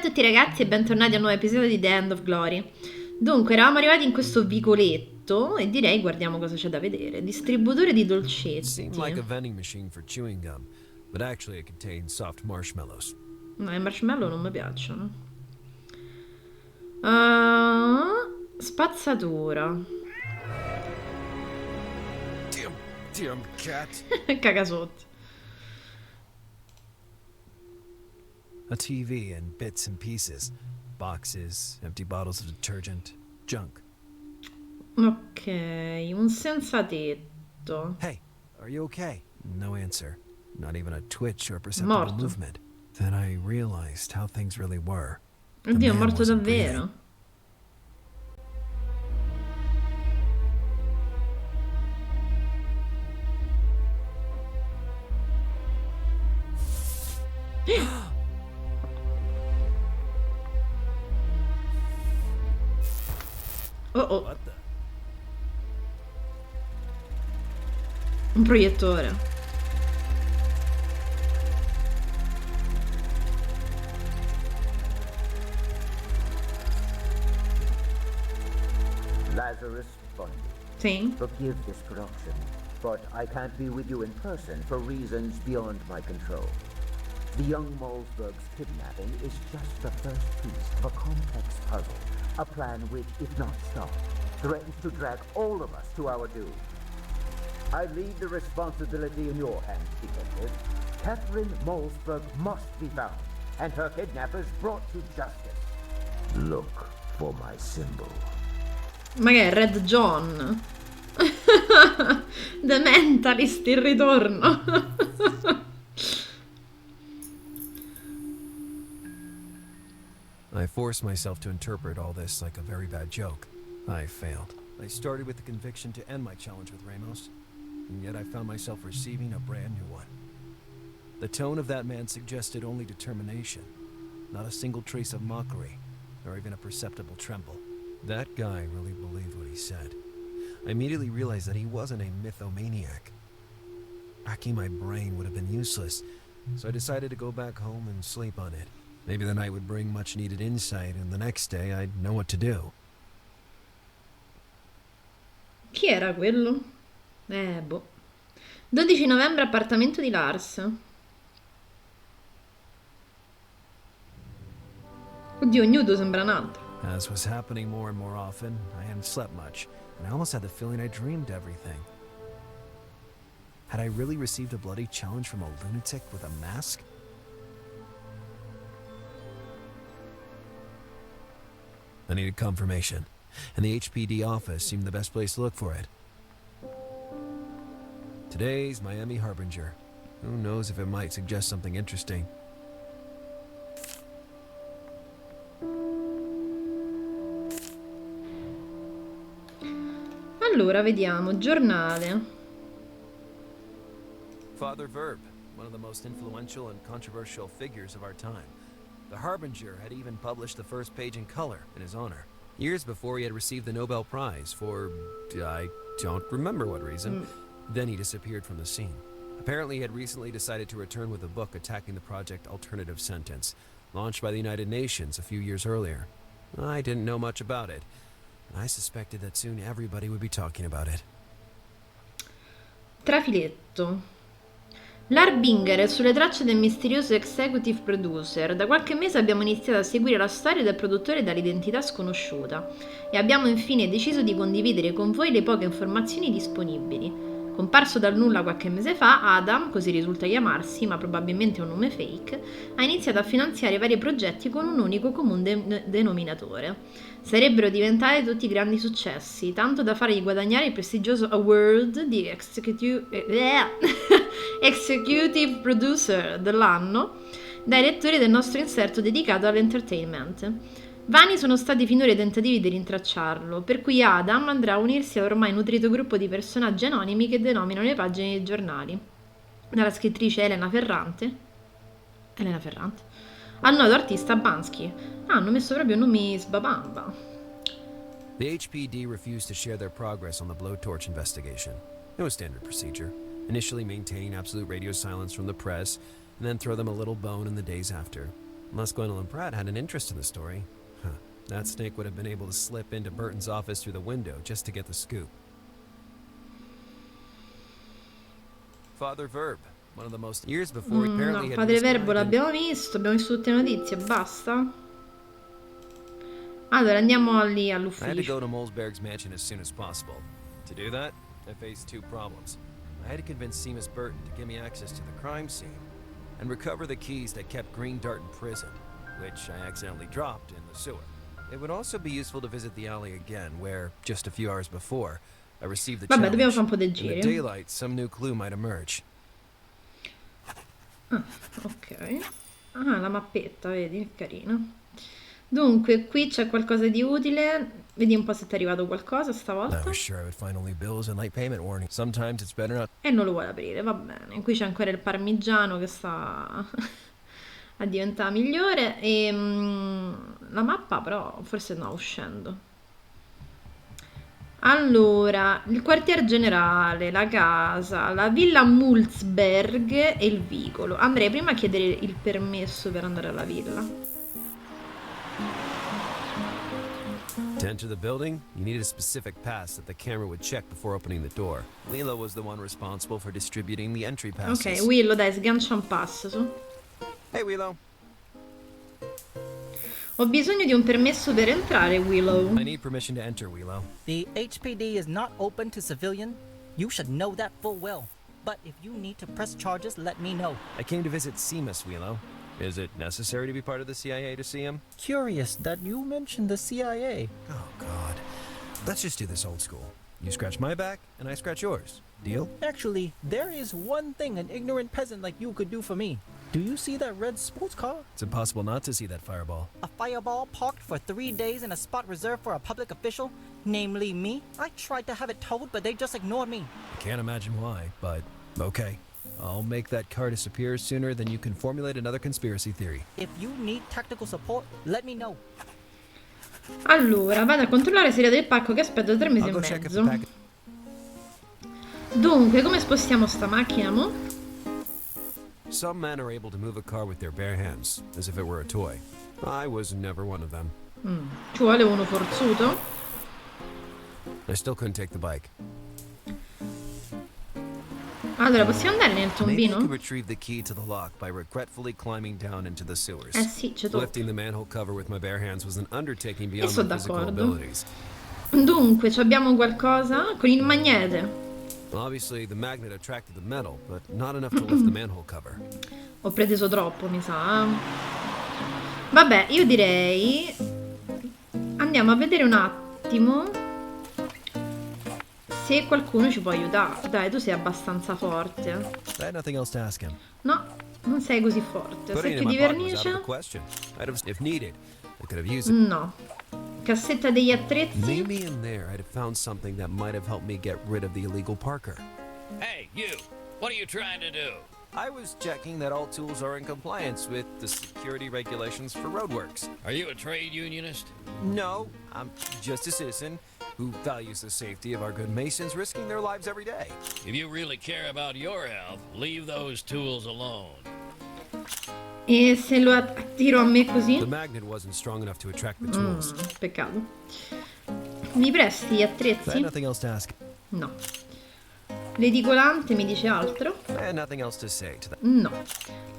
tutti ragazzi e bentornati a un nuovo episodio di The End of Glory. Dunque, eravamo arrivati in questo vicoletto e direi guardiamo cosa c'è da vedere. Distributore di Seemed dolcetti. like a vending machine for chewing gum, but actually it contained soft marshmallows. No, i marshmallow non mi piacciono. Spazzatura. Damn cat. Caga sotto. A TV and bits and pieces. Boxes, empty bottles of detergent, junk. Ok, un senza tetto. Hey, are you okay? No answer. Not even a twitch or perceptible Morto. movement. Then I realized how things really were. The Oddio, è man morto wasn't davvero. Oh oh, What the? un proiettore. Lazarus Bundy. Sì? Forgive this production, but I can't be with you in person for reasons beyond my control. The young Malsberg's kidnapping is just the first piece of a complex puzzle, a plan which, if not stopped, threatens to drag all of us to our doom. I leave the responsibility in your hands, Detective. Catherine Malsberg must be found, and her kidnappers brought to justice. Look for my symbol. Ma che è Red John? The Mentalist in ritorno. I forced myself to interpret all this like a very bad joke. I failed. I started with the conviction to end my challenge with Ramos, and yet I found myself receiving a brand new one. The tone of that man suggested only determination, not a single trace of mockery, nor even a perceptible tremble. That guy really believed what he said. I immediately realized that he wasn't a mythomaniac. Racking my brain would have been useless, so I decided to go back home and sleep on it. Maybe the night would bring much needed insight, and the next day I'd know what to do. Chi era quello? Boh. 12 novembre, appartamento di Lars. Oddio, nudo sembra un altro. As was happening more and more often, I hadn't slept much, and I almost had the feeling I dreamed everything. Had I really received a bloody challenge from a lunatic with a mask? I needed confirmation, and the HPD office seemed the best place to look for it. Today's Miami Harbinger. Who knows if it might suggest something interesting. Allora, vediamo. Giornale. Father Verb, one of the most influential and controversial figures of our time. The Harbinger had even published the first page in color in his honor. Years before he had received the Nobel Prize for, I don't remember what reason. Then he disappeared from the scene. Apparently he had recently decided to return with a book attacking the project Alternative Sentence, launched by the United Nations a few years earlier. I didn't know much about it. I suspected that soon everybody would be talking about it. Trafiletto. L'Harbinger è sulle tracce del misterioso executive producer. Da qualche mese abbiamo iniziato a seguire la storia del produttore dall'identità sconosciuta e abbiamo infine deciso di condividere con voi le poche informazioni disponibili. Comparso dal nulla qualche mese fa, Adam, così risulta chiamarsi, ma probabilmente è un nome fake, ha iniziato a finanziare vari progetti con un unico comune denominatore. Sarebbero diventati tutti grandi successi, tanto da fargli guadagnare il prestigioso award di Executive Producer dell'anno dai lettori del nostro inserto dedicato all'entertainment. Vani sono stati finora i tentativi di rintracciarlo, per cui Adam andrà a unirsi all'ormai nutrito gruppo di personaggi anonimi che denominano le pagine dei giornali. Dalla scrittrice Elena Ferrante al noto artista Bansky. Hanno messo proprio nomi sbabamba. The HPD refused to share their progress on the blowtorch investigation. It was standard procedure. Initially maintain absolute radio silence from the press, and then throw them a little bone in the days after. Unless Gwendolyn Pratt had an interest in the story. Huh. That snake would have been able to slip into Burton's office through the window just to get the scoop. Father Verb, one of the most years before he apparently No, had Padre Verbo misguided- l'abbiamo visto tutte le notizie, basta. Allora andiamo lì I had to all'ufficio. go to Molesberg's mansion as soon as possible. To do that, I faced two problems. I had to convince Seamus Burton to give me access to the crime scene and recover the keys that kept Green Dart in prison, which I accidentally dropped in the sewer. It would also be useful to visit the alley again, where, just a few hours before, I received the Vabbè, dobbiamo challenge. fare un po' di In the giri. daylight, some new clue might emerge. Ok. Ah, la mappetta, vedi? Carina. Dunque, qui c'è qualcosa di utile. Vedi un po' se ti è arrivato qualcosa I stavolta. was sure I would find only bills and late payment warnings. Sometimes it's better not. E non lo vuole aprire, va bene. Qui c'è ancora il parmigiano che sta a diventare migliore. E la mappa però forse no, uscendo. Allora, il quartier generale, la casa, la villa Mulzberg e il vicolo. Andrei prima a chiedere il permesso per andare alla villa. To enter the building, you needed a specific pass that the camera would check before opening the door. Lila was the one responsible for distributing the entry passes. Ok, Willow, dai, sgancia un passo su. Hey, Willow. Ho bisogno di un permesso per entrare, Willow. I need permission to enter, Willow. The HPD is not open to civilian. You should know that full well. But if you need to press charges, let me know. I came to visit Seamus, Willow. Is it necessary to be part of the CIA to see him? Curious that you mentioned the CIA. Oh, God. Let's just do this old school. You scratch my back, and I scratch yours. Deal? Actually, there is one thing an ignorant peasant like you could do for me. Do you see that red sports car? It's impossible not to see that fireball. A fireball parked for 3 days in a spot reserved for a public official, namely me. I tried to have it towed, but they just ignored me. I can't imagine why, but okay. I'll make that car disappear sooner than you can formulate another conspiracy theory. If you need tactical support, let me know. Allora, vado a controllare se del pacco che aspetto 3 mesi I'll e go check if the mezzo. package. Dunque, come spostiamo sta macchina, mo? Some men are able to move a car with their bare hands, as if it were a toy. I was never one of them. Ci vuole uno forzuto? I still couldn't take the bike. Allora, possiamo andare nel Maybe I tombino? could retrieve the key to the lock by regretfully climbing down into the sewers. Eh sì, ci tocca. Lifting the manhole cover with my bare hands was an undertaking beyond sono my physical d'accordo. abilities. Dunque, ci abbiamo qualcosa? Con il magnete. Obviously, the magnet attracted the metal, but not enough to lift the manhole cover. Ho preteso troppo, mi sa. Vabbè, io direi... Andiamo a vedere un attimo se qualcuno ci può aiutare. Dai, tu sei abbastanza forte. I had nothing else to ask him. No, non sei così forte. Putting it Secchi in di my pocket was out of vernice? the question. I'd have, if needed, I could have used it. No. Cassetta degli attrezzi? Maybe in there I'd have found something that might have helped me get rid of the illegal Parker. Hey, you! What are you trying to do? I was checking that all tools are in compliance with the security regulations for roadworks. Are you a trade unionist? No, I'm just a citizen who values the safety of our good masons risking their lives every day. If you really care about your health, leave those tools alone. E se lo attiro a me così? The magnet wasn't strong enough to attract the tools. Peccato. Mi presti gli I had attrezzi? nothing else to ask. No. L'edicolante mi dice altro? I had nothing else to say to that. No.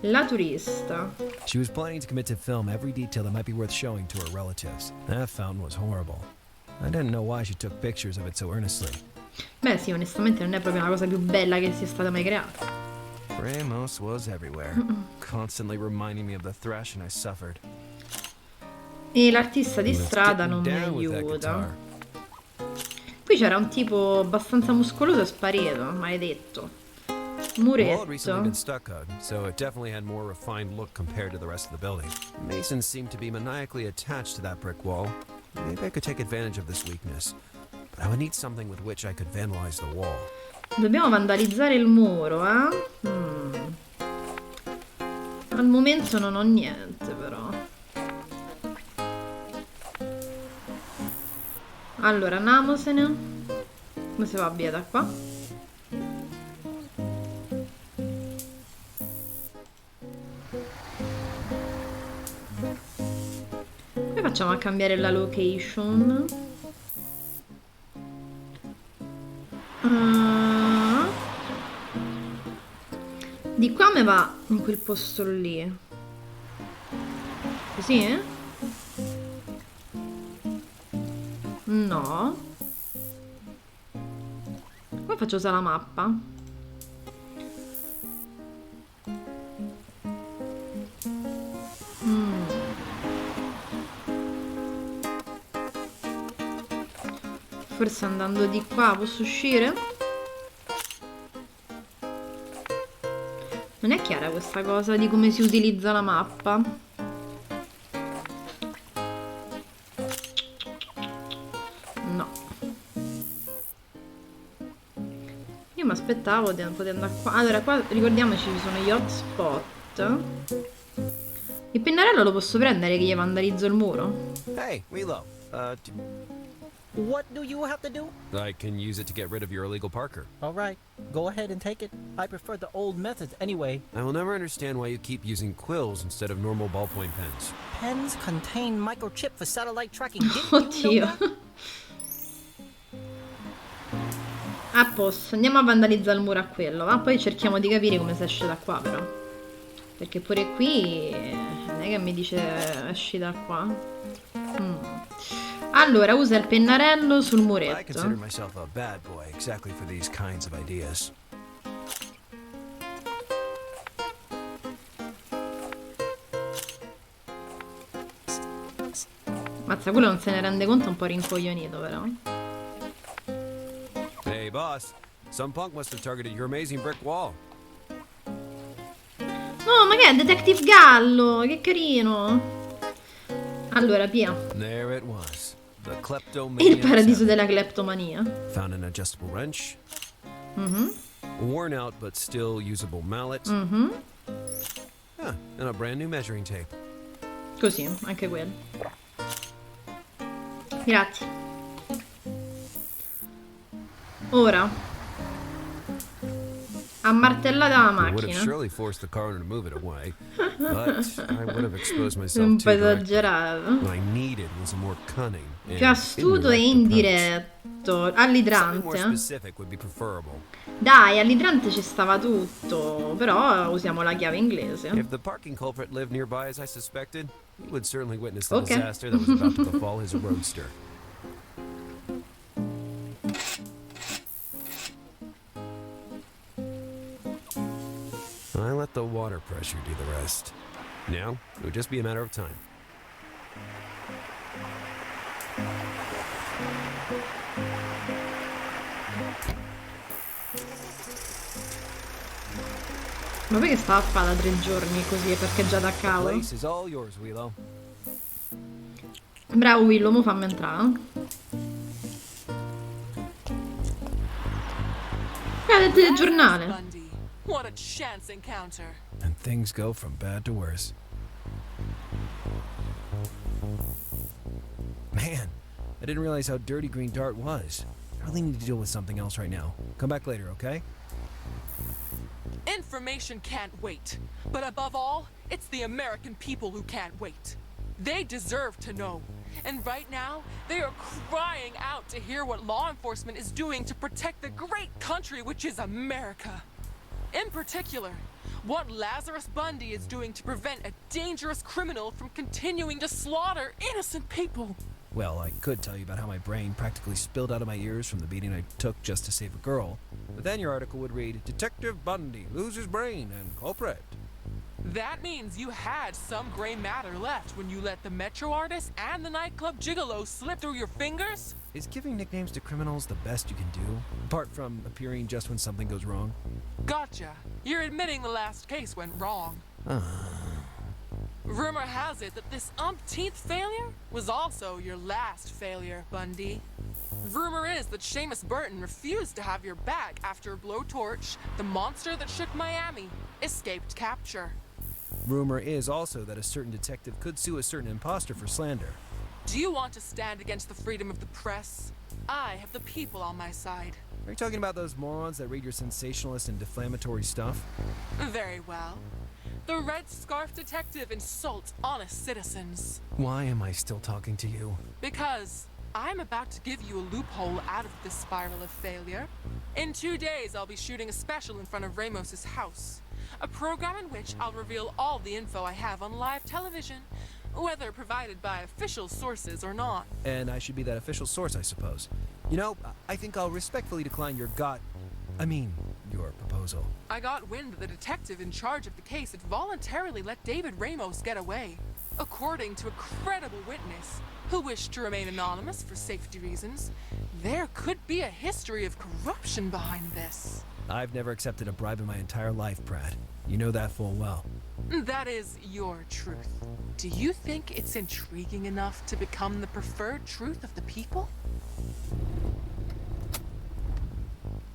La turista. She was planning to commit to film every detail that might be worth showing to her relatives. That fountain was horrible. I didn't know why she took pictures of it so earnestly. Beh sì, onestamente non è proprio la cosa più bella che sia stata mai creata. Ramos was everywhere, constantly reminding me of the thrashing I suffered. E l'artista di He was strada getting non mi down with that aiuta. guitar. Qui c'era un tipo abbastanza muscoloso e sparito, maledetto. The wall had recently been Muretto. stuccoed, so it definitely had more refined look compared to the rest of the building. Masons seemed to be maniacally attached to that brick wall. Maybe I could take advantage of this weakness, but I would need something with which I could vandalize the wall. Dobbiamo vandalizzare il muro, eh? Al momento non ho niente, però. Allora, andiamosene. Come si va via da qua? Come facciamo a cambiare la location? Di qua me va in quel posto lì. Così, eh? No. Come faccio a usare la mappa? Forse andando di qua posso uscire? Non è chiara questa cosa di come si utilizza la mappa. No. Io mi aspettavo di poter andare qua. Allora, qua ricordiamoci ci sono gli hotspot. Il pennarello lo posso prendere che gli vandalizzo il muro? Hey, Willow. What do you have to do? I can use it to get rid of your illegal Parker. Alright, go ahead and take it. I prefer the old methods anyway. I will never understand why you keep using quills instead of normal ballpoint pens. Pens contain microchip for satellite tracking. Didn't you know Oddio. that? A posto, andiamo a vandalizzare il muro a quello, ma poi cerchiamo di capire come si esce da qua però. Perché pure qui non è che mi dice esci da qua. Allora, usa il pennarello sul I consider muretto. myself a bad boy exactly for these kinds of ideas. Mazza, quello non se ne rende conto, è un po' rincoglionito però. Hey, boss. Some punk must have targeted your amazing brick wall. No, ma che è? Detective Gallo, che carino. Allora, Pia, There it was. The il kleptomaniac. paradiso della cleptomania. Found an adjustable wrench. Worn out but still usable mallet. Ah, and a brand new measuring tape. Così, anche quello. Grazie. Ora ammartellata la I would have macchina. surely forced the car to move it away, but I would have exposed myself Un too po' directly. esagerato. What I needed was a more cunning and Più astuto e indirect approach. indiretto. Something more All'idrante. specific would be preferable. Dai, all'idrante ci stava tutto. Però usiamo la chiave inglese. If the parking culprit lived nearby as I suspected, he would certainly witness the Okay. disaster that was about to befall his roadster. I let the water pressure do the rest. Now, it would just be a matter of time. Ma poi che stava a fare da 3 giorni così? È parcheggiata a The cavolo. place is all yours, Willow. Bravo Willow, mo fammi entrare. Il telegiornale. Bundy. What a chance encounter. And things go from bad to worse. Man, I didn't realize how dirty Green Dart was. I really need to deal with something else right now. Come back later, okay? Information can't wait. But above all, it's the American people who can't wait. They deserve to know. And right now, they are crying out to hear what law enforcement is doing to protect the great country which is America. In particular, what Lazarus Bundy is doing to prevent a dangerous criminal from continuing to slaughter innocent people. Well, I could tell you about how my brain practically spilled out of my ears from the beating I took just to save a girl. But then your article would read, Detective Bundy loses brain and culprit. That means you had some gray matter left when you let the Metro artist and the nightclub gigolo slip through your fingers? Is giving nicknames to criminals the best you can do? Apart from appearing just when something goes wrong? Gotcha. You're admitting the last case went wrong. Rumor has it that this umpteenth failure was also your last failure, Bundy. Rumor is that Seamus Burton refused to have your back after Blowtorch, the monster that shook Miami, escaped capture. Rumor is also that a certain detective could sue a certain imposter for slander. Do you want to stand against the freedom of the press? I have the people on my side. Are you talking about those morons that read your sensationalist and defamatory stuff? Very well. The Red Scarf Detective insults honest citizens. Why am I still talking to you? Because I'm about to give you a loophole out of this spiral of failure. In 2 days, I'll be shooting a special in front of Ramos's house. A program in which I'll reveal all the info I have on live television, whether provided by official sources or not. And I should be that official source, I suppose. You know, I think I'll respectfully decline your proposal. I got wind that the detective in charge of the case had voluntarily let David Ramos get away. According to a credible witness who wished to remain anonymous for safety reasons, there could be a history of corruption behind this. I've never accepted a bribe in my entire life, Pratt. You know that full well. That is your truth. Do you think it's intriguing enough to become the preferred truth of the people?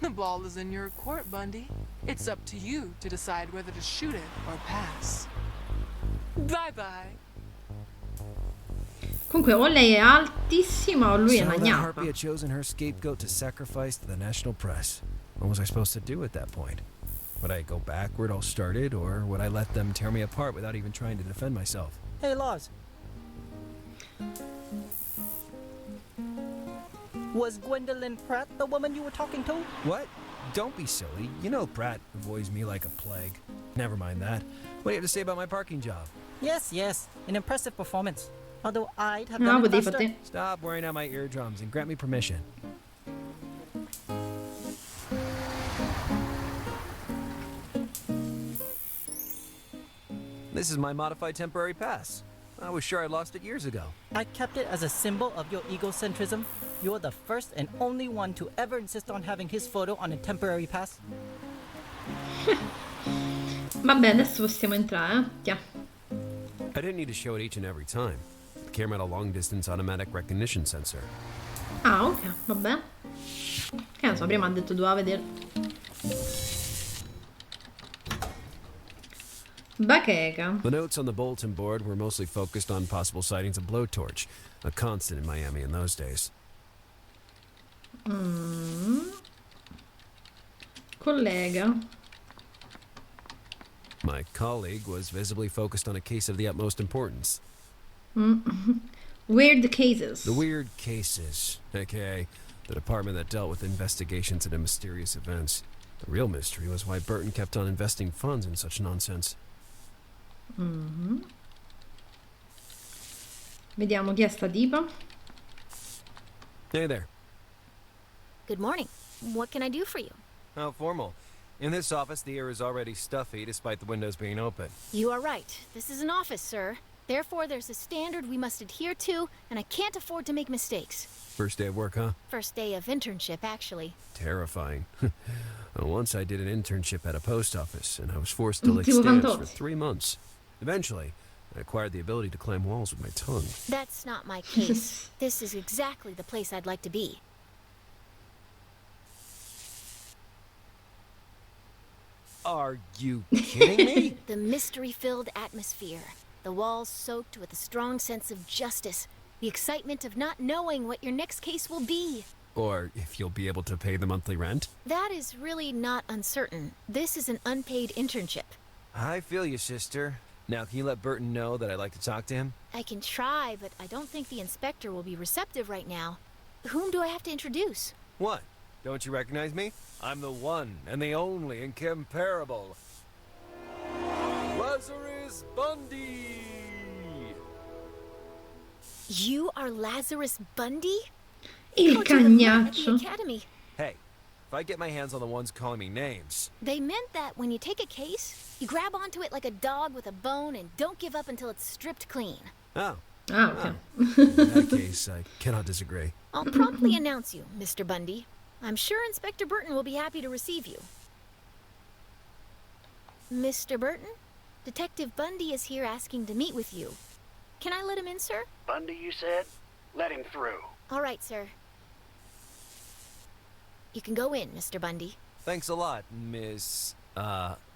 The ball is in your court, Bundy. It's up to you to decide whether to shoot it or pass. Bye-bye. Comunque o lei è altissima o lui è So una that gnappa. harpy had chosen her scapegoat to sacrifice to the national press. What was I supposed to do at that point? Would I go back where it all started, or would I let them tear me apart without even trying to defend myself? Hey, Lars. Was Gwendolyn Pratt the woman you were talking to? What? Don't be silly. You know Pratt avoids me like a plague. Never mind that. What do you have to say about my parking job? Yes. An impressive performance. Although I'd have No, done it potevi, faster. potevi. Stop wearing out my eardrums and grant me permission. This is my modified temporary pass. I was sure I lost it years ago. I kept it as a symbol of your egocentrism. You're the first and only one to ever insist on having his photo on a temporary pass. Vabbè, adesso possiamo entrare, eh? I didn't need to show it each and every time. The camera had a long-distance automatic recognition sensor. Ah, ok, vabbè. Che ne so, prima ha detto doveva vedere. Bacheca. The notes on the bulletin board were mostly focused on possible sightings of blowtorch, a constant in Miami in those days. Collega. My colleague was visibly focused on a case of the utmost importance. Weird cases. The weird cases, aka the department that dealt with investigations into mysterious events. The real mystery was why Burton kept on investing funds in such nonsense. Vediamo chi è sta tipa. Hey there. Good morning. What can I do for you? How formal. In this office, the air is already stuffy despite the windows being open. You are right. This is an office, sir. Therefore, there's a standard we must adhere to, and I can't afford to make mistakes. First day of work, huh? First day of internship, actually. Terrifying. Once I did an internship at a post office, and I was forced to lick Tipo stamps for Fantozzi. 3 months. Eventually, I acquired the ability to climb walls with my tongue. That's not my case. This is exactly the place I'd like to be. Are you kidding me? The mystery-filled atmosphere. The walls soaked with a strong sense of justice. The excitement of not knowing what your next case will be. Or if you'll be able to pay the monthly rent? That is really not uncertain. This is an unpaid internship. I feel you, sister. Now, can you let Burton know that I'd like to talk to him? I can try, but I don't think the inspector will be receptive right now. Whom do I have to introduce? What? Don't you recognize me? I'm the one and the only incomparable Lazarus Bundy! You are Lazarus Bundy? Il Go to the front at the cagnaccio. academy. Hey, if I get my hands on the ones calling me names, They meant that when you take a case, you grab onto it like a dog with a bone and don't give up until it's stripped clean. oh, Ah, ok. in that case, I cannot disagree. I'll promptly announce you, Mr. Bundy. I'm sure Inspector Burton will be happy to receive you. Mr. Burton? Detective Bundy is here asking to meet with you. Can I let him in, sir? Bundy, you said? Let him through. All right, sir. You can go in, Mr. Bundy. Thanks a lot, Miss...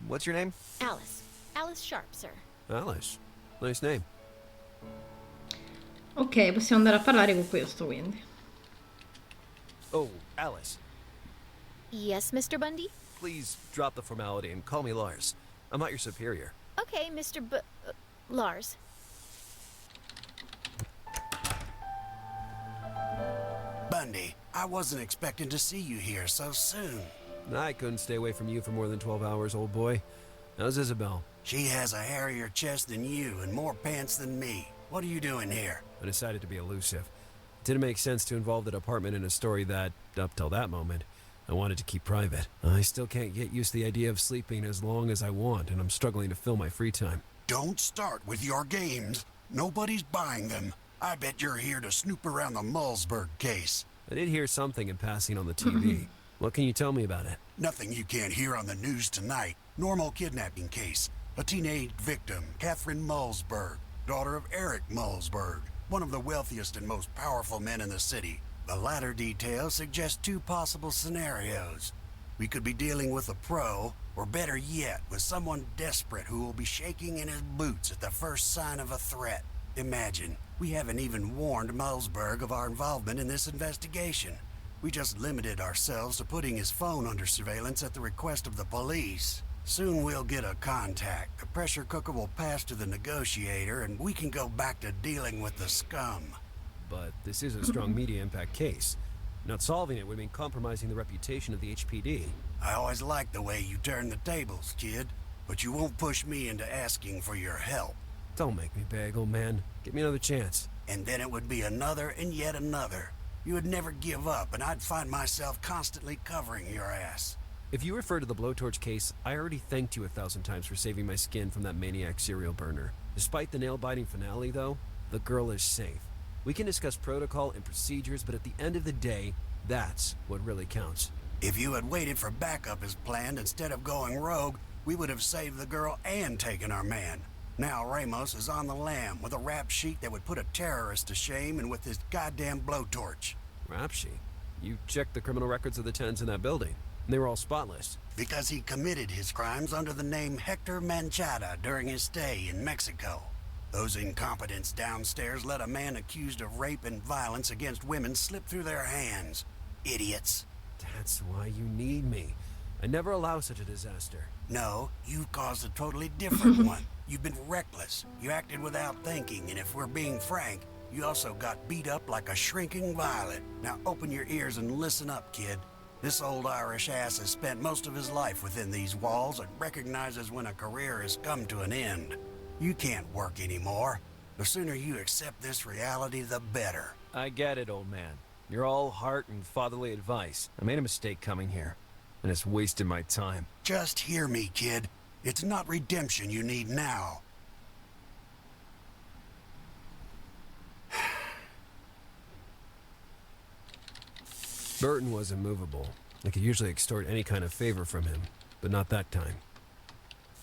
what's your name? Alice. Alice Sharp, sir. Alice. Nice name. Ok, possiamo andare a parlare con questo quindi. Oh, Alice. Yes, Mr. Bundy? Please drop the formality and call me Lars. I'm not your superior. Okay, Mr. Lars. Bundy, I wasn't expecting to see you here so soon. I couldn't stay away from you for more than 12 hours, old boy. How's Isabel? She has a hairier chest than you and more pants than me. What are you doing here? I decided to be elusive. It didn't make sense to involve the department in a story that, up till that moment, I wanted to keep private. I still can't get used to the idea of sleeping as long as I want, and I'm struggling to fill my free time. Don't start with your games. Nobody's buying them. I bet you're here to snoop around the Malzberg case. I did hear something in passing on the TV. What can you tell me about it? Nothing you can't hear on the news tonight. Normal kidnapping case. A teenage victim, Catherine Malzberg, daughter of Eric Malzberg, one of the wealthiest and most powerful men in the city. The latter details suggest two possible scenarios. We could be dealing with a pro, or better yet, with someone desperate who will be shaking in his boots at the first sign of a threat. Imagine, we haven't even warned Malzberg of our involvement in this investigation. We just limited ourselves to putting his phone under surveillance at the request of the police. Soon we'll get a contact. The pressure cooker will pass to the negotiator, and we can go back to dealing with the scum. But this is a strong media impact case. Not solving it would mean compromising the reputation of the HPD. I always liked the way you turn the tables, kid, but you won't push me into asking for your help. Don't make me beg, old man. Give me another chance. And then it would be another and yet another. You would never give up, and I'd find myself constantly covering your ass. If you refer to the blowtorch case, I already thanked you 1,000 times for saving my skin from that maniac serial burner. Despite the nail-biting finale, though, the girl is safe. We can discuss protocol and procedures, but at the end of the day, that's what really counts. If you had waited for backup as planned instead of going rogue, we would have saved the girl and taken our man. Now Ramos is on the lam with a rap sheet that would put a terrorist to shame, and with his goddamn blowtorch. Rap sheet? You checked the criminal records of the tenants in that building, and they were all spotless. Because he committed his crimes under the name Hector Manchada during his stay in Mexico. Those incompetents downstairs let a man accused of rape and violence against women slip through their hands. Idiots. That's why you need me. I never allow such a disaster. No, you've caused a totally different one. You've been reckless. You acted without thinking, and if we're being frank, you also got beat up like a shrinking violet. Now open your ears and listen up, kid. This old Irish ass has spent most of his life within these walls and recognizes when a career has come to an end. You can't work anymore. The sooner you accept this reality, the better. I get it, old man. You're all heart and fatherly advice. I made a mistake coming here, and it's wasted my time. Just hear me, kid. It's not redemption you need now. Burton was immovable. I could usually extort any kind of favor from him, but not that time.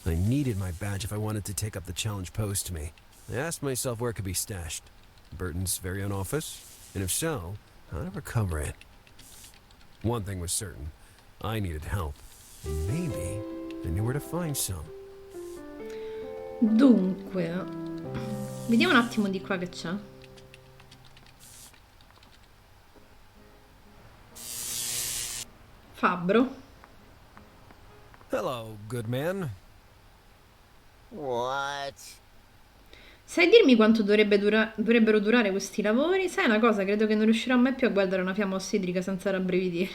I needed my badge if I wanted to take up the challenge posed to me. I asked myself where it could be stashed. Burton's very own office? And if so, how to recover it? One thing was certain. I needed help. And maybe I knew where to find some. Dunque, vediamo un attimo di qua che c'è. Fabbro. Hello, good man. What? Sai dirmi quanto dovrebbero durare questi lavori? Sai una cosa, credo che non riuscirò mai più a guardare una fiamma ossidrica senza rabbrividire.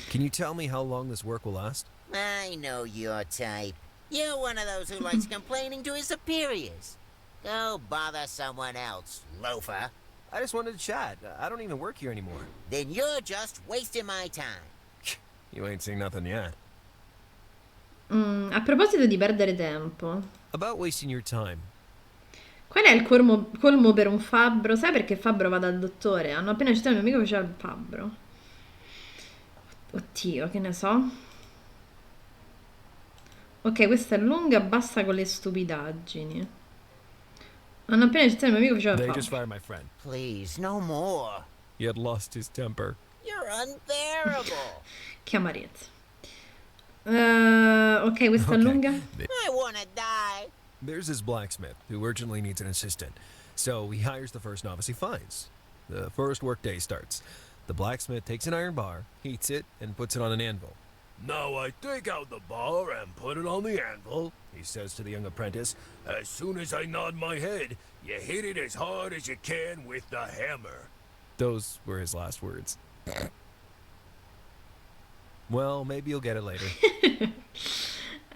Can you tell me how long this work will last? I know your type. You're one of those who likes complaining to his superiors. Go bother someone else, loafer. I just wanted to chat. I don't even work here anymore. Then you're just wasting my time. You ain't seen nothing yet. A proposito di perdere tempo, About wasting your time. qual è il colmo per un fabbro? Sai perché Fabbro va dal dottore? Hanno appena citato il mio amico che c'era il fabbro. Oddio, che ne so. Ok, questa è lunga, basta con le stupidaggini. Hanno appena citato il mio amico che c'era il They just fabbro. fired my friend. Please, no more. He had lost his temper. You're unbearable. Che amarezza. Ok, questa è Okay. lunga. I wanna die. There's this blacksmith who urgently needs an assistant. So he hires the first novice he finds. The first workday starts. The blacksmith takes an iron bar, heats it, and puts it on an anvil. Now I take out the bar and put it on the anvil, he says to the young apprentice. As soon as I nod my head, you hit it as hard as you can with the hammer. Those were his last words. Well, maybe you'll get it later.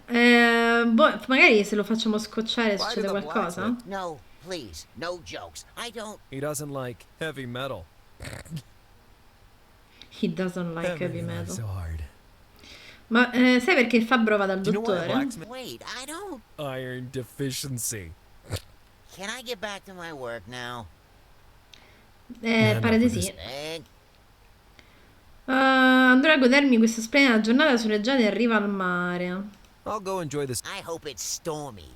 Boh, magari se lo facciamo scocciare Why succede did the qualcosa. blacksmith- No, please, no jokes. I don't. He doesn't like heavy metal. He doesn't like heavy metal. So hard. Ma sai perché il fabbro va dal Do you know why a dottore? blacksmith? Wait, I don't. Iron deficiency. Can I get back to my work now? Pare di sì. Thank. Andrò a godermi questa splendida giornata soleggiata in riva al mare. I'll go enjoy this. I hope it's stormy.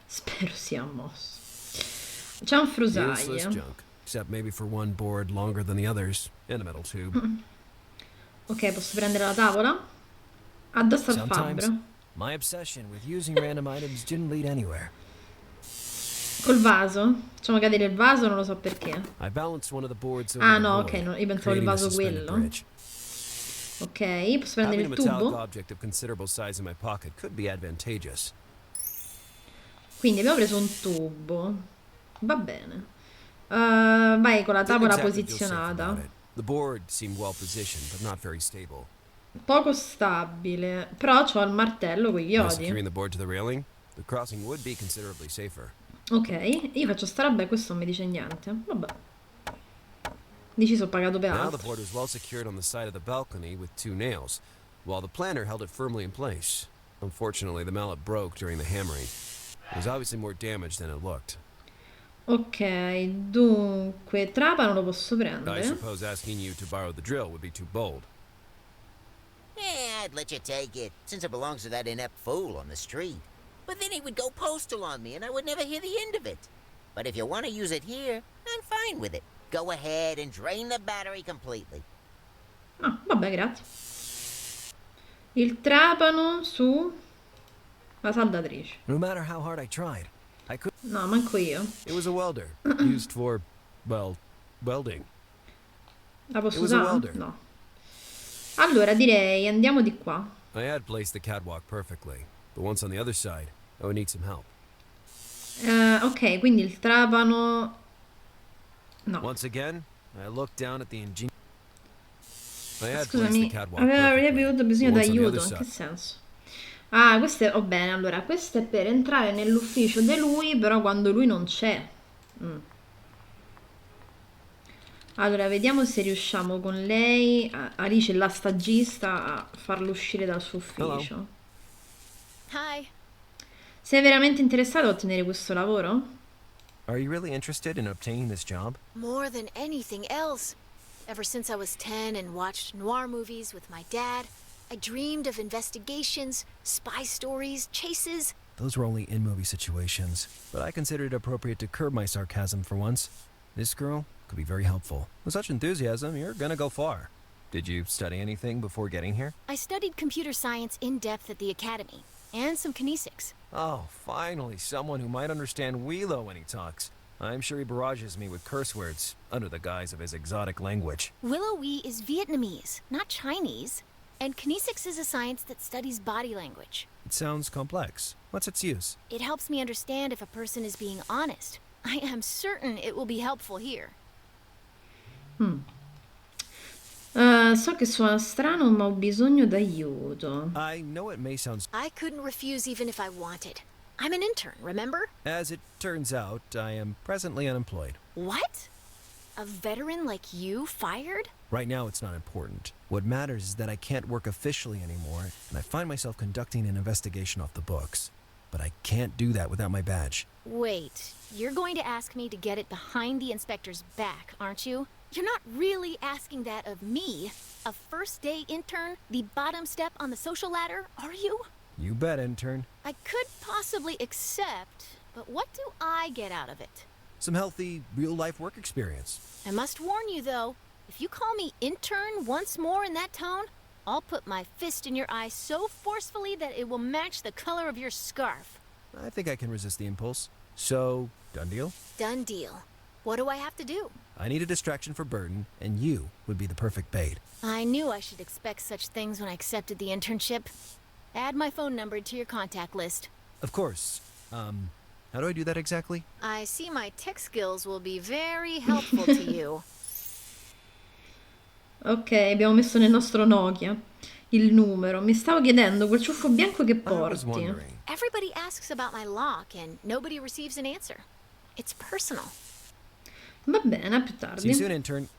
Spero sia mosso. C'è un Useless frusaglio. junk. Except maybe for one board longer than the others. In a metal tube. Ok, posso prendere la tavola? Addosso al Sometimes fabbro. my obsession with using random items didn't lead anywhere. Col vaso? Facciamo cadere il vaso, non lo so perché. I balanced one of the boards over Ah the no, void, ok, no, io pensavo il creating a vaso suspended quello. bridge. Ok, posso prendere Having a il metallic tubo? object of considerable size in my pocket could be advantageous. Quindi abbiamo preso un tubo. Va bene. Vai con la Didn't tavola exactly feel safe posizionata. about it. The board seemed well positioned, but not very stable. Poco stabile. Però c'ho il martello con gli By chiodi. securing the board to the railing, the crossing would be considerably safer. Ok, io faccio sta roba e questo non mi dice niente. Vabbè. Deciso, ho pagato per Now the altro. board was well secured on the side of the balcony with 2 nails, while the planter held it firmly in place. Unfortunately, the mallet broke during the hammering. It was obviously more damaged than it looked. Ok, dunque, trapano lo posso I prendere. suppose asking you to borrow the drill would be too bold. Yeah, I'd let you take it, since it belongs to that inept fool on the street. But then he would go postal on me, and I would never hear the end of it. But if you want to use it here, I'm fine with it. Go ahead and drain the battery completely. Ah, vabbè, grazie. Il trapano su la saldatrice. No matter how hard I tried, I could. No, manco io. It was a welder, used for, well, welding. La posso It was a usare? welder. No. Allora, direi andiamo di qua. I had placed the catwalk perfectly, but once on the other side, I would need some help. Ok, quindi il trapano... No. Once again, I looked down at the ingenious. I had placed the Scusami, catwalk avrei perfectly, avuto but bisogno once on the d'aiuto. other In che side, senso? Ah, questo è... Oh, bene, allora, questo è per entrare nell'ufficio di lui, però quando lui non c'è. Allora, vediamo se riusciamo con lei, Alice, la stagista, a farlo uscire dal suo ufficio. Hi. Sei veramente interessato a ottenere questo lavoro? Are you really interested in obtaining this job? More than anything else. Ever since I was 10 and watched noir movies with my dad, I dreamed of investigations, spy stories, chases. Those were only in-movie situations, but I considered it appropriate to curb my sarcasm for once. This girl could be very helpful. With such enthusiasm, you're gonna go far. Did you study anything before getting here? I studied computer science in depth at the academy, and some kinesics. Oh, finally, someone who might understand Wheelo when he talks. I'm sure he barrages me with curse words, under the guise of his exotic language. Willow Wee is Vietnamese, not Chinese. And kinesics is a science that studies body language. It sounds complex. What's its use? It helps me understand if a person is being honest. I am certain it will be helpful here. So che suona strano, ma ho bisogno d'aiuto. I know it may sound... I couldn't refuse even if I wanted. I'm an intern, remember? As it turns out, I am presently unemployed. What? A veteran like you fired? Right now, it's not important. What matters is that I can't work officially anymore, and I find myself conducting an investigation off the books. But I can't do that without my badge. Wait, you're going to ask me to get it behind the inspector's back, aren't you? You're not really asking that of me, a first-day intern, the bottom step on the social ladder, are you? You bet, intern. I could possibly accept, but what do I get out of it? Some healthy, real-life work experience. I must warn you, though, if you call me intern once more in that tone, I'll put my fist in your eye so forcefully that it will match the color of your scarf. I think I can resist the impulse. So, done deal? Done deal. What do I have to do? I need a distraction for Burton, and you would be the perfect bait. I knew I should expect such things when I accepted the internship. Add my phone number to your contact list. Of course. How do I do that exactly? I see my tech skills will be very helpful to you. Ok, abbiamo messo nel nostro Nokia il numero. Mi stavo chiedendo quel ciuffo bianco che I was porti. wondering. Everybody asks about my lock and nobody receives an answer. It's personal. Va bene, a più See you soon, tardi. intern.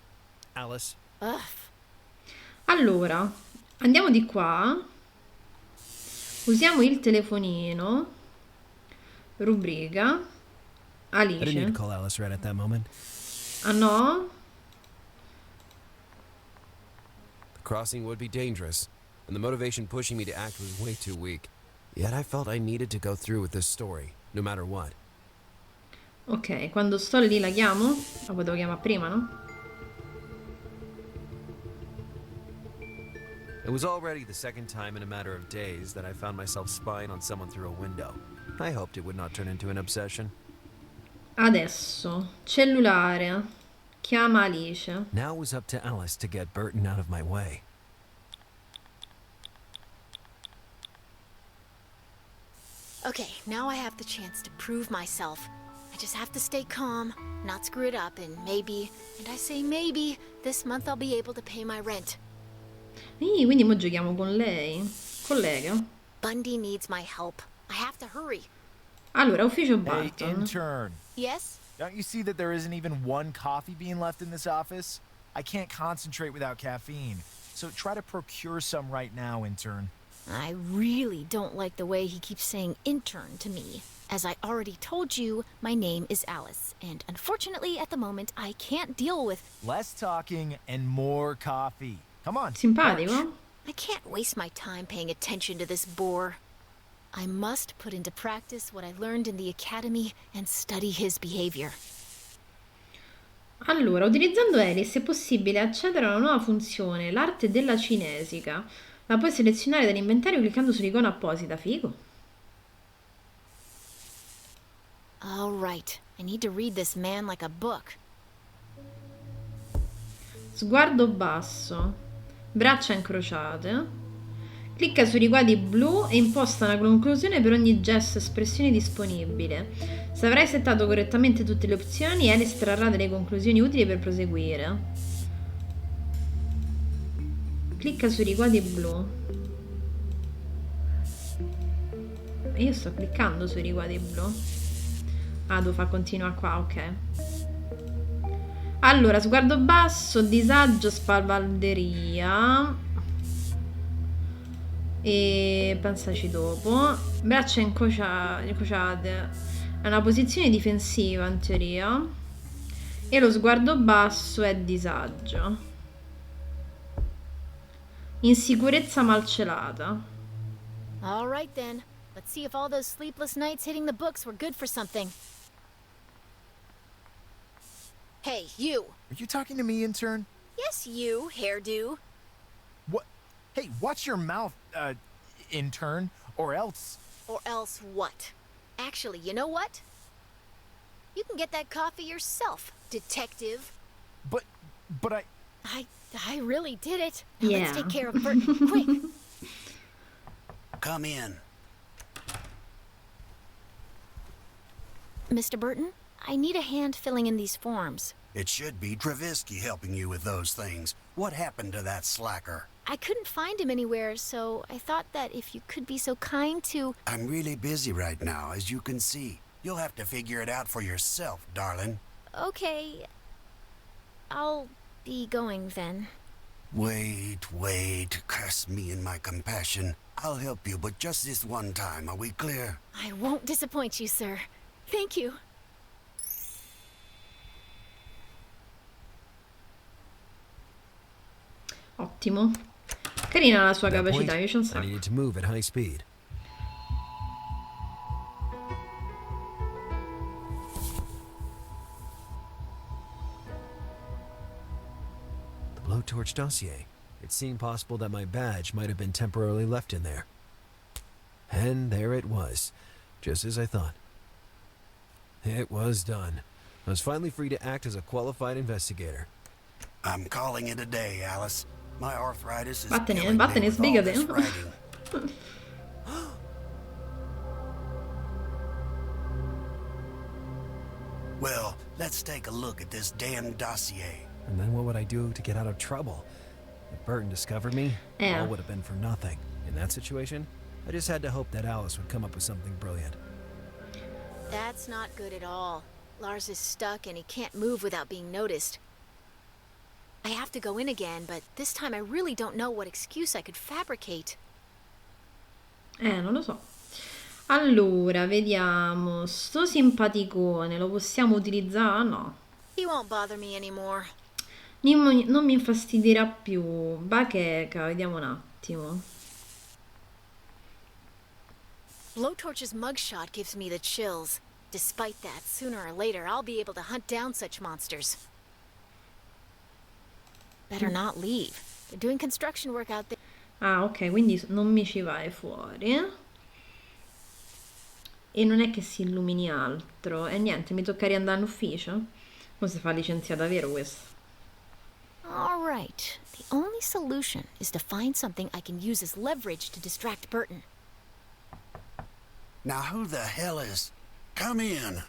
Alice. Ugh. Allora, andiamo di qua. Usiamo il telefonino. Rubrica. I didn't need to Alice. call Alice right at that moment. Ah no? The crossing would be dangerous, and the motivation pushing me to act was way too weak. Yet I felt I needed to go through with this story, no matter what. Ok, quando sto lì la chiamo? La potevo chiamare prima, no? It was already the second time in a matter of days that I found myself spying on someone through a window. I hoped it would not turn into an obsession. Adesso, cellulare. Chiama Alice. Now it was up to Alice to get Burton out of my way. Okay, now I have the chance to prove myself. I just have to stay calm, not screw it up, and maybe, and I say maybe, this month I'll be able to pay my rent. Quindi mo giochiamo con lei. Collega. Bundy needs my help. I have to hurry. Allora, ufficio Hey, Barton. intern. Yes? Don't you see that there isn't even one coffee being left in this office? I can't concentrate without caffeine. So try to procure some right now, intern. I really don't like the way he keeps saying intern to me. As I already told you, my name is Alice, and unfortunately at the moment I can't deal with... Less talking and more coffee. Come on. Simpatico. I can't waste my time paying attention to this bore. I must put into practice what I learned in the academy and study his behavior. Allora, utilizzando Alice è possibile accedere a una nuova funzione, l'arte della cinesica. La puoi selezionare dall'inventario cliccando sull'icona apposita. Figo. All right, I need to read this man like a book. Sguardo basso. Braccia incrociate. Clicca sui riquadri blu e imposta una conclusione per ogni gesto o espressione disponibile. Se avrai settato correttamente tutte le opzioni, Alice trarrà delle conclusioni utili per proseguire. Clicca sui riquadri blu. E io sto cliccando sui riquadri blu. Ah, devo far continuare qua, ok. Allora, sguardo basso, disagio, spalvalderia. E pensaci dopo. Braccia incrociate. È una posizione difensiva in teoria. E lo sguardo basso è disagio. Insicurezza malcelata. All right then, let's see if all those sleepless nights hitting the books were good for something. Hey, you. Are you talking to me, intern? Yes, you, hairdo. What? Hey, watch your mouth, intern, or else. Or else what? Actually, you know what? You can get that coffee yourself, detective. But I really did it. Now Yeah. let's take care of Burton, quick. Come in. Mr. Burton, I need a hand filling in these forms. It should be Travisky helping you with those things. What happened to that slacker? I couldn't find him anywhere, so I thought that if you could be so kind to... I'm really busy right now, as you can see. You'll have to figure it out for yourself, darling. Okay, I'll be going then. Wait. Curse me and my compassion. I'll help you, but just this one time. Are we clear? I won't disappoint you, sir. Thank you. Ottimo. Carina la sua At that capacità, point, io c'ho un I sacco. needed to move at high speed. The blowtorch dossier. It seemed possible that my badge might have been temporarily left in there. And there it was, just as I thought. It was done. I was finally free to act as a qualified investigator. I'm calling it a day, Alice. My arthritis is Vattene, killing me vattene, with all this sbrigati. writing. Well, let's take a look at this damn dossier. And then what would I do to get out of trouble? If Burton discovered me, Yeah. all would have been for nothing. In that situation, I just had to hope that Alice would come up with something brilliant. That's not good at all. Lars is stuck and he can't move without being noticed. I have to go in again, but this time I really don't know what excuse I could fabricate. Non lo so. Allora, vediamo. Sto simpaticone lo possiamo utilizzare? No. He won't bother me anymore. Non mi infastidirà più. Bacheca, vediamo un attimo. Blowtorch's mugshot gives me the chills. Despite that, sooner or later I'll be able to hunt down such monsters. Better not leave. They're doing construction work out there. Ah, ok, quindi non mi ci vai fuori. E non è che si illumini altro. E niente, mi tocca riandare all'ufficio. Come si fa licenziata vero questo? All right. The only solution is to find something I can use as leverage to distract Burton. Now who the hell is... Come in.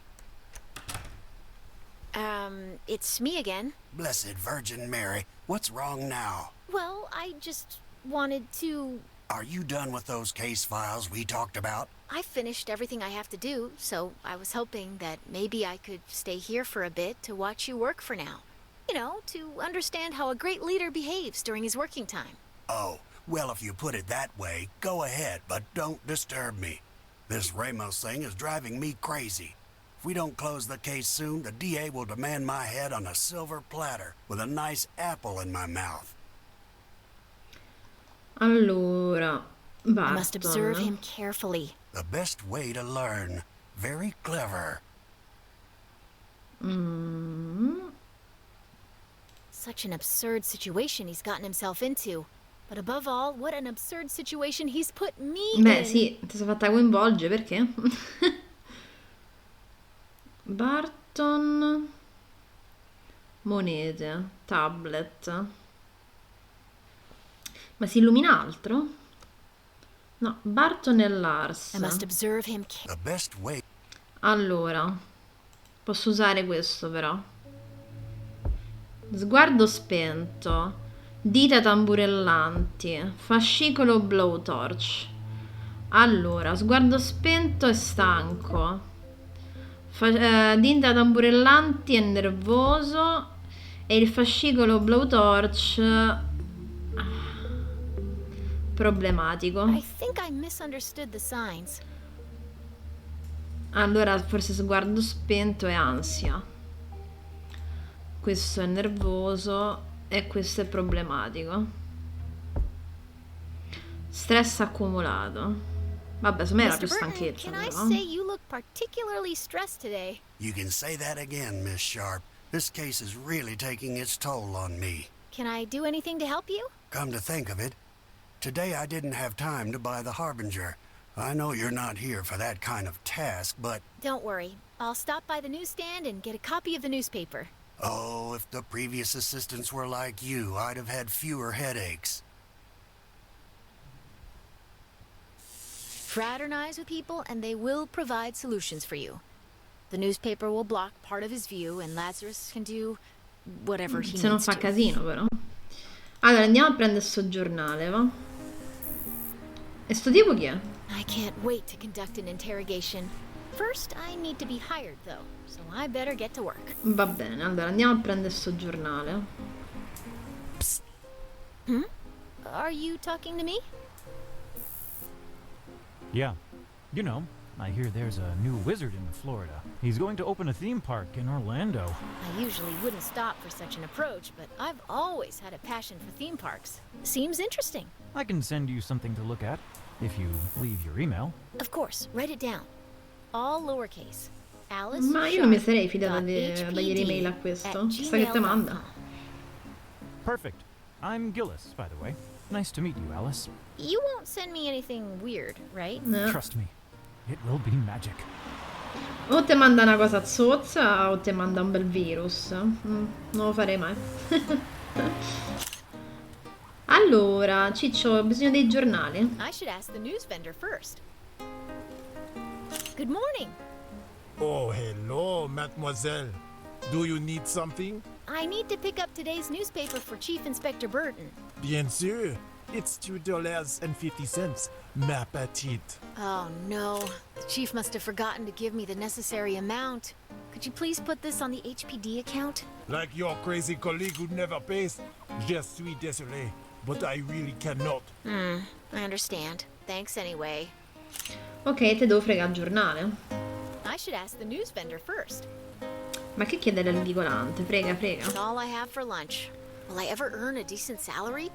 It's me again. Blessed Virgin Mary. What's wrong now? Well, I just wanted to... Are you done with those case files we talked about? I finished everything I have to do, so I was hoping that maybe I could stay here for a bit to watch you work for now. You know, to understand how a great leader behaves during his working time. Oh, well, if you put it that way, go ahead, but don't disturb me. This Ramos thing is driving me crazy. If we don't close the case soon, the DA will demand my head on a silver platter with a nice apple in my mouth. Allora, I must observe Barton. him carefully. The best way to learn. Very clever. Such an absurd situation he's gotten himself into. But above all, what an absurd situation he's put me Beh, in. sì, ti sei fatta coinvolgere, perché? Barton. Monete. Tablet. Ma si illumina altro? No, Barton e Lars. I must observe him The best way. Allora, posso usare questo però. Sguardo spento. Dita tamburellanti. Fascicolo blowtorch. Allora, sguardo spento e stanco. Dita tamburellanti è nervoso. E il fascicolo blowtorch problematico. I think I misunderstood the signs. Allora forse sguardo spento e ansia. Questo è nervoso e questo è problematico. Stress accumulato. Vabbè, secondo me era Mr. più Burton, stanchezza can I però. say you look particularly stressed today? You can say that again, Miss Sharp. This case is really taking its toll on me. Can I do anything to help you? Come to think of it, today I didn't have time to buy the Harbinger. I know you're not here for that kind of task, but... Don't worry. I'll stop by the newsstand and get a copy of the newspaper. Oh, if the previous assistants were like you, I'd have had fewer headaches. Fraternize with people and they will provide solutions for you. The newspaper will block part of his view and Lazarus can do whatever he Se non needs fa to. casino però. Allora andiamo a prendere sto giornale, va? E sto tipo chi è? I can't wait to conduct an interrogation. First, I need to be hired, though, so I better get to work. Va bene, allora andiamo a prendere sto giornale. Are you talking to me? Yeah. You know, I hear there's a new wizard in Florida. He's going to open a theme park in Orlando. I usually wouldn't stop for such an approach, but I've always had a passion for theme parks. Seems interesting. I can send you something to look at, if you leave your email. Of course, write it down. All lowercase. Alice Ma io non mi sarei fidata di dargli l'email a questo. Chissà che te manda. Perfect. I'm Gillis, by the way. Nice to meet you, Alice. You won't send me anything weird, right? No. Trust me, it will be magic. O te manda una cosa zozza o te manda un bel virus. Non lo farei mai. Allora, Ciccio, ho bisogno dei giornali. I should ask the news vendor first. Good morning. Oh, hello, mademoiselle. Do you need something? I need to pick up today's newspaper for Chief Inspector Burton. Bien sûr. It's $2.50. Ma petite. Oh no, the chief must have forgotten to give me the necessary amount. Could you please put this on the HPD account? Like your crazy colleague who never pays? Je suis désolé, but I really cannot. I understand. Thanks anyway. Ok, te devo fregare il giornale. I should ask the news vendor first. Ma che chiede l'edicolante? Frega, frega. It's all I have for lunch. Will I ever earn a decent salary?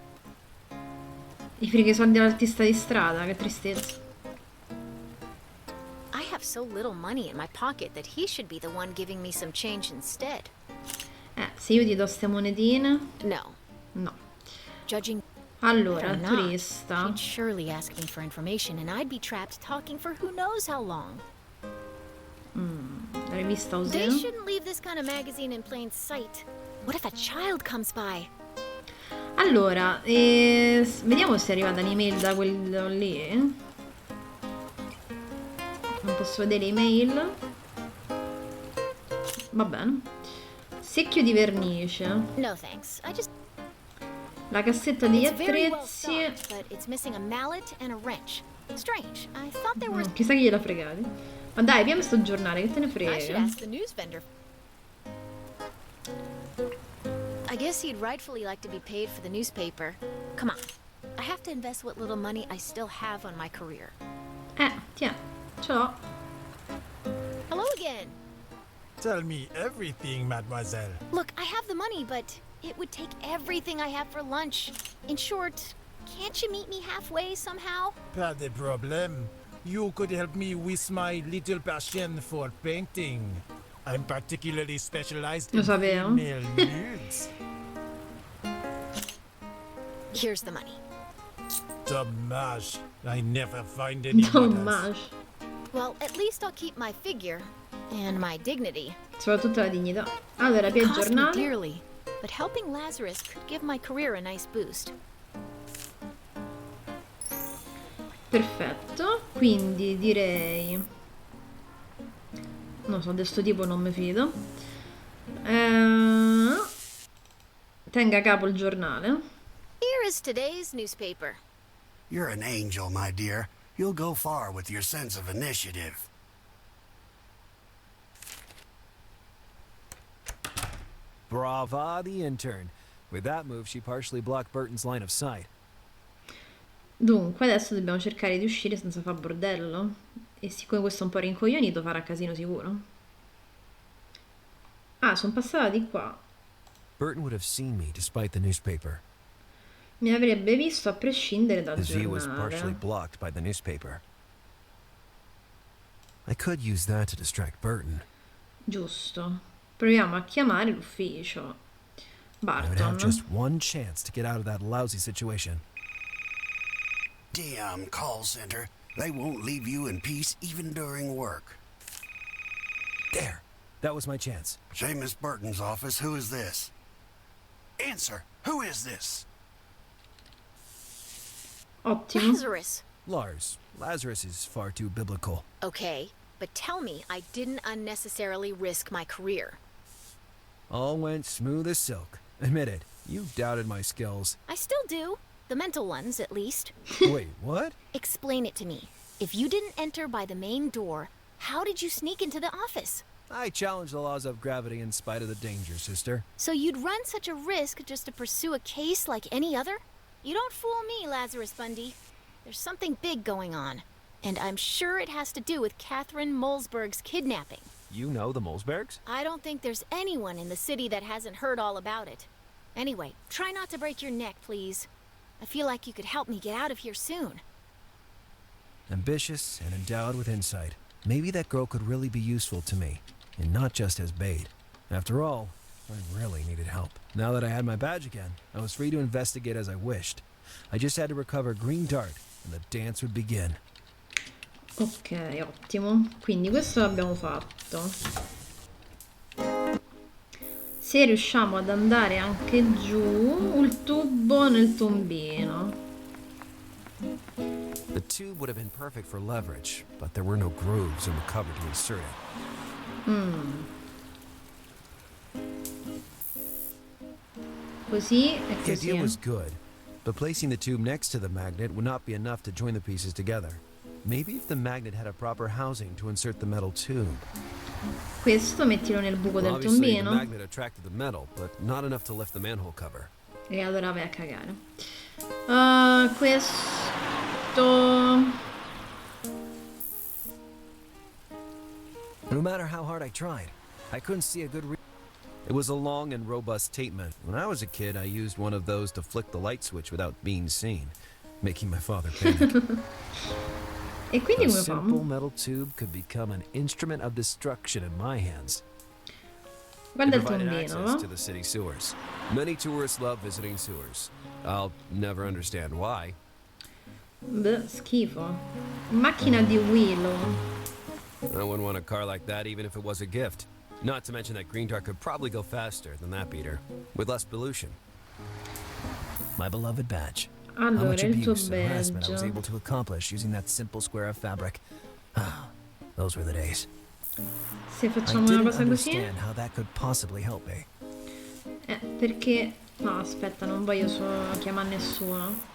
Gli frega i soldi all'artista di strada, che tristezza. I have so little money in my pocket that he should be the one giving me some change instead. Se io ti do ste monetine... No. No. Judging... Allora, or not, turista. She'd surely ask me for information and I'd be trapped talking for who knows how long. La rivista They Osea. shouldn't leave this kind of magazine in plain sight. What if a child comes by? Allora, vediamo se è arrivata un'email da quello lì. Non posso vedere email. Va bene. Secchio di vernice. No thanks. I just... La cassetta degli It's very well attrezzi. stocked, but it's missing a mallet and a wrench. Strange. I thought there were... Chissà chi gliela fregati. Ma dai, abbiamo sto giornale, che te ne I should frega. ask the news vendor. I guess he'd rightfully like to be paid for the newspaper. Come on. I have to invest what little money I still have on my career. Tiens, ce l'ho. Hello again. Tell me everything, mademoiselle. Look, I have the money, but it would take everything I have for lunch. In short, can't you meet me halfway somehow? Pas de problème. You could help me with my little passion for painting. I'm particularly specialized Lo in sapevo. female nudes. Here's the money. Dommage. I never find any models. Dommage. Well, at least I'll keep my figure and my dignity. Soprattutto la dignità. Allora, via il Cost me giornale. dearly, but helping Lazarus could give my career a nice boost. Perfetto. Quindi direi... Non so, di sto tipo non mi fido. Tenga a capo il giornale. Here is today's newspaper. You're an angel, my dear. You'll go far with your sense of initiative. Brava, the intern. With that move, she partially blocked Burton's line of sight. Dunque, adesso dobbiamo cercare di uscire senza far bordello. E siccome questo è un po' rincoglionito, farà casino sicuro. Ah, sono passata di qua. Burton would have seen me despite the newspaper. Mi avrebbe visto a prescindere dal His view was partially giornale. blocked by the newspaper. I could use that to distract Burton. Giusto. Proviamo a chiamare l'ufficio. I would have Barton. just one chance to get out of that lousy situation. Damn call center. They won't leave you in peace even during work. There. That was my chance. Say, Miss Burton's office, who is this? Answer. Who is this? Ottimo. Lazarus. Lars. Lazarus is far too biblical. Okay, but tell me I didn't unnecessarily risk my career. All went smooth as silk. Admit it. You doubted my skills. I still do. The mental ones, at least. Wait, what? Explain it to me. If you didn't enter by the main door, how did you sneak into the office? I challenge the laws of gravity in spite of the danger, sister. So you'd run such a risk just to pursue a case like any other? You don't fool me, Lazarus Bundy. There's something big going on. And I'm sure it has to do with Catherine Molesberg's kidnapping. You know the Molesbergs? I don't think there's anyone in the city that hasn't heard all about it. Anyway, try not to break your neck, please. I feel like you could help me get out of here soon. Ambitious and endowed with insight. Maybe that girl could really be useful to me, and not just as bait. After all, I really needed help. Now that I had my badge again, I was free to investigate as I wished. I just had to recover Green Dart, and the dance would begin. Ok, ottimo. Quindi questo l'abbiamo fatto. Se riusciamo ad andare anche giù, il tubo nel tombino. The tube would have been perfect for leverage, but there were no grooves in the cover to insert it. Così e The così. idea was good, but placing the tube next to the magnet would not be enough to join the pieces together. Maybe if the magnet had a proper housing to insert the metal tube. Questo mettilo nel buco del Obviously, the tombino. magnet attracted the metal, but not enough to lift the manhole cover. E allora vai a cagare. Questo... No matter how hard I tried, I couldn't see a good It was a long and robust tape measure. When I was a kid, I used one of those to flick the light switch without being seen, making my father panic. E quindi A come simple famo? metal tube could become an instrument of destruction in my hands. Guarda It il provided tombino, access va? to the city sewers. Many tourists love visiting sewers. I'll never understand why. Beh, schifo. Macchina di Willow. I wouldn't want a car like that even if it was a gift. Not to mention that Green Dart could probably go faster than that beater, with less pollution. My beloved badge. How Allora, much il tuo abuse and harassment I was badge. able to accomplish using that simple square of fabric. Ah, those were the days. Se I facciamo una didn't cosa così? understand how that could possibly help me. Perché... No, aspetta, non voglio chiamare nessuno.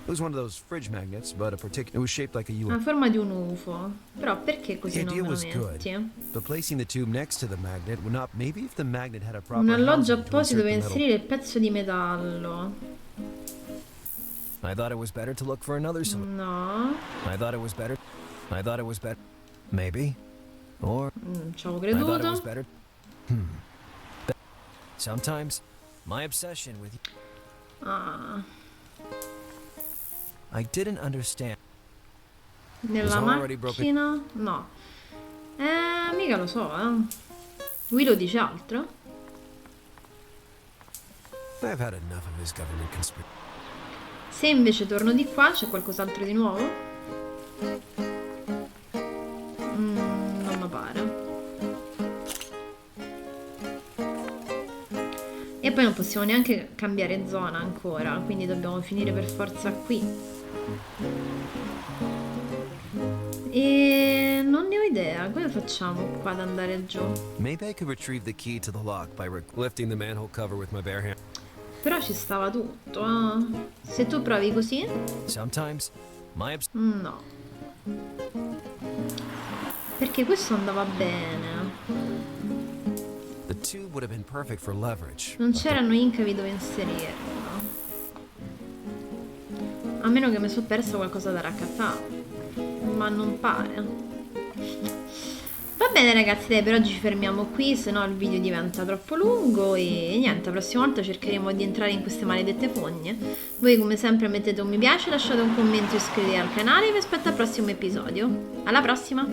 It was one of those fridge magnets, but it was shaped like a Ha UFO. forma di un UFO. Però perché The così non idea me lo was good, metti? but placing the tube next to the magnet would not. Maybe if the magnet had a proper Un alloggio housing to apposito insert dove the metal. inserire il pezzo di metallo. I thought it was better to look for another solution. No. I thought it was better. Maybe. Or Ci avevo I thought it was creduto. better. Sometimes my obsession with Ah, I didn't understand. nella was already broken. macchina? No. Mica lo so, Willow dice altro? I've had enough of this government conspiracy. Se invece torno di qua, c'è qualcos'altro di nuovo? Non mi pare. E poi non possiamo neanche cambiare zona ancora, quindi dobbiamo finire per forza qui. E non ne ho idea, come facciamo qua ad andare giù? Maybe I could retrieve the key to the lock by lifting the manhole cover with my bare hand. Però ci stava tutto, Se tu provi così? Sometimes my No. Perché questo andava bene. The tube would have been perfect for leverage. Non c'erano incavi dove inserirlo. A meno che mi sono persa qualcosa da raccattare. Ma non pare. Va bene ragazzi, dai, per oggi ci fermiamo qui, se no il video diventa troppo lungo e niente, la prossima volta cercheremo di entrare in queste maledette fogne. Voi come sempre mettete un mi piace, lasciate un commento e iscrivetevi al canale e vi aspetto al prossimo episodio. Alla prossima!